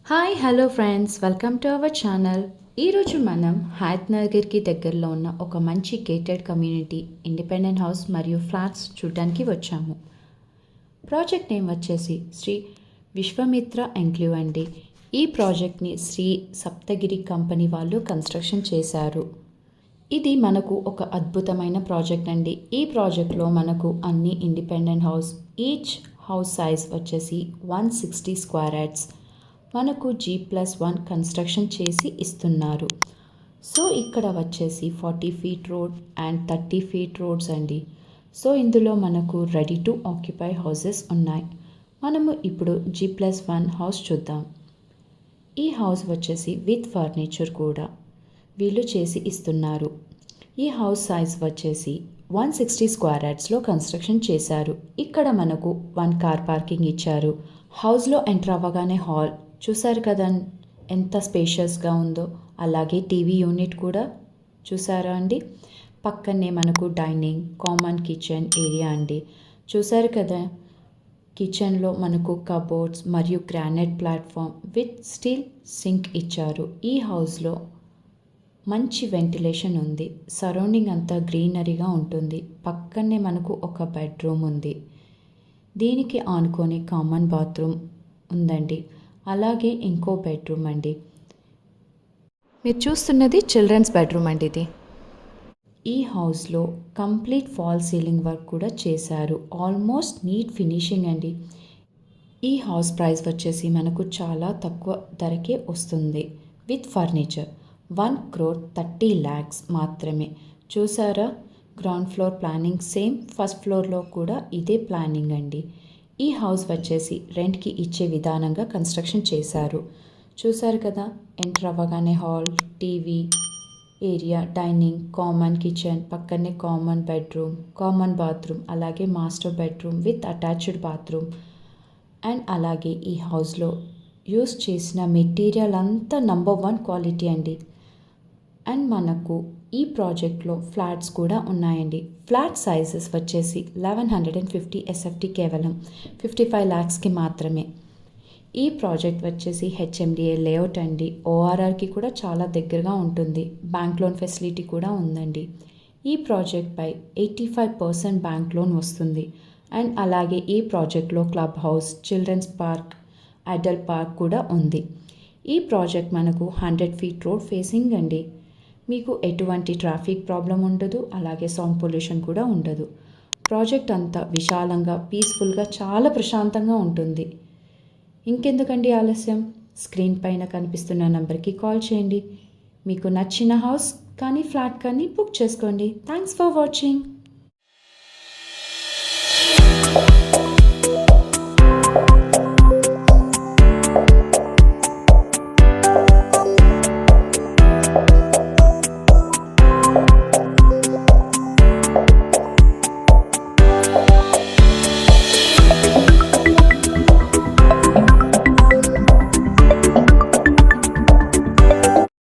Hi hello friends, welcome to our channel. ఈరోజు మనం హయత్ నగర్కి దగ్గరలో ఉన్న ఒక మంచి గేటెడ్ కమ్యూనిటీ ఇండిపెండెంట్ హౌస్ మరియు ఫ్లాట్స్ చూడడానికి వచ్చాము. ప్రాజెక్ట్ నేమ్ వచ్చేసి శ్రీ విశ్వామిత్ర ఎంక్లేవ్ అండి. ఈ ప్రాజెక్ట్ని శ్రీ సప్తగిరి కంపెనీ వాళ్ళు కన్స్ట్రక్షన్ చేశారు. ఇది మనకు ఒక అద్భుతమైన ప్రాజెక్ట్ అండి. ఈ ప్రాజెక్ట్లో మనకు అన్ని independent house, each house size వచ్చేసి 160 స్క్వేర్ యార్డ్స్ మనకు G+1 కన్స్ట్రక్షన్ చేసి ఇస్తున్నారు. సో ఇక్కడ వచ్చేసి 40 feet road and 30 feet roads అండి. సో ఇందులో మనకు రెడీ టు ఆక్యుపై హౌసెస్ ఉన్నాయి. మనము ఇప్పుడు G+1 హౌస్ చూద్దాం. ఈ హౌస్ వచ్చేసి విత్ ఫర్నిచర్ కూడా వీళ్ళు చేసి ఇస్తున్నారు. ఈ హౌస్ సైజ్ వచ్చేసి 160 స్క్వేర్ యార్డ్స్లో కన్స్ట్రక్షన్ చేశారు. ఇక్కడ మనకు 1 కార్ పార్కింగ్ ఇచ్చారు. హౌస్లో ఎంటర్ అవ్వగానే హాల్ చూసారు కదా ఎంత స్పేషియస్గా ఉందో. అలాగే టీవీ యూనిట్ కూడా చూసారా అండి. పక్కనే మనకు డైనింగ్, కామన్ కిచెన్ ఏరియా అండి. చూసారు కదా, కిచెన్లో మనకు కబోర్డ్స్ మరియు granite platform with steel sync ఇచ్చారు. ఈ హౌస్లో మంచి వెంటిలేషన్ ఉంది. సరౌండింగ్ అంతా గ్రీనరీగా ఉంటుంది. పక్కనే మనకు ఒక బెడ్రూమ్ ఉంది. దీనికి ఆనుకొని కామన్ బాత్రూమ్ ఉందండి. అలాగే ఇంకో బెడ్రూమ్ అండి. మీరు చూస్తున్నది చిల్డ్రన్స్ బెడ్రూమ్ అండి ఇది. ఈ హౌస్లో కంప్లీట్ ఫాల్ సీలింగ్ వర్క్ కూడా చేశారు. ఆల్మోస్ట్ నీట్ ఫినిషింగ్ అండి. ఈ హౌస్ ప్రైస్ వచ్చేసి మనకు చాలా తక్కువ ధరకే వస్తుంది. విత్ ఫర్నిచర్ 1,30,00,000 మాత్రమే. చూసారా, ground floor planning same, first ఫ్లోర్లో కూడా ఇదే ప్లానింగ్ అండి. ఈ హౌస్ వచ్చేసి రెంట్కి ఇచ్చే విధానంగా కన్స్ట్రక్షన్ చేశారు. చూసారు కదా, ఎంటర్ అవ్వగానే hall, TV area, dining, common kitchen, పక్కనే కామన్ బెడ్రూమ్, కామన్ బాత్రూమ్, అలాగే master bedroom with attached bathroom. And అలాగే ఈ హౌస్లో యూస్ చేసిన మెటీరియల్ అంతా నంబర్ 1 క్వాలిటీ అండి. అండ్ మనకు ఈ ప్రాజెక్ట్లో ఫ్లాట్స్ కూడా ఉన్నాయండి. ఫ్లాట్ సైజెస్ వచ్చేసి 1150 SFT, కేవలం 55 lakhsకి మాత్రమే. ఈ ప్రాజెక్ట్ వచ్చేసి HMDA లేఅవుట్ అండి. ORRకి కూడా చాలా దగ్గరగా ఉంటుంది. బ్యాంక్ లోన్ ఫెసిలిటీ కూడా ఉందండి. ఈ ప్రాజెక్ట్పై 85% బ్యాంక్ లోన్ వస్తుంది. అండ్ అలాగే ఈ ప్రాజెక్ట్లో club house, children's park, adult park కూడా ఉంది. ఈ ప్రాజెక్ట్ మనకు 100 ఫీట్ రోడ్ ఫేసింగ్ అండి. మీకు ఎటువంటి ట్రాఫిక్ ప్రాబ్లం ఉండదు. అలాగే సౌండ్ పొల్యూషన్ కూడా ఉండదు. ప్రాజెక్ట్ అంతా విశాలంగా, పీస్ఫుల్గా, చాలా ప్రశాంతంగా ఉంటుంది. ఇంకెందుకండి ఆలస్యం, స్క్రీన్ పైన కనిపిస్తున్న నంబర్కి కాల్ చేయండి. మీకు నచ్చిన హౌస్ కానీ ఫ్లాట్ కానీ బుక్ చేసుకోండి. Thanks for watching.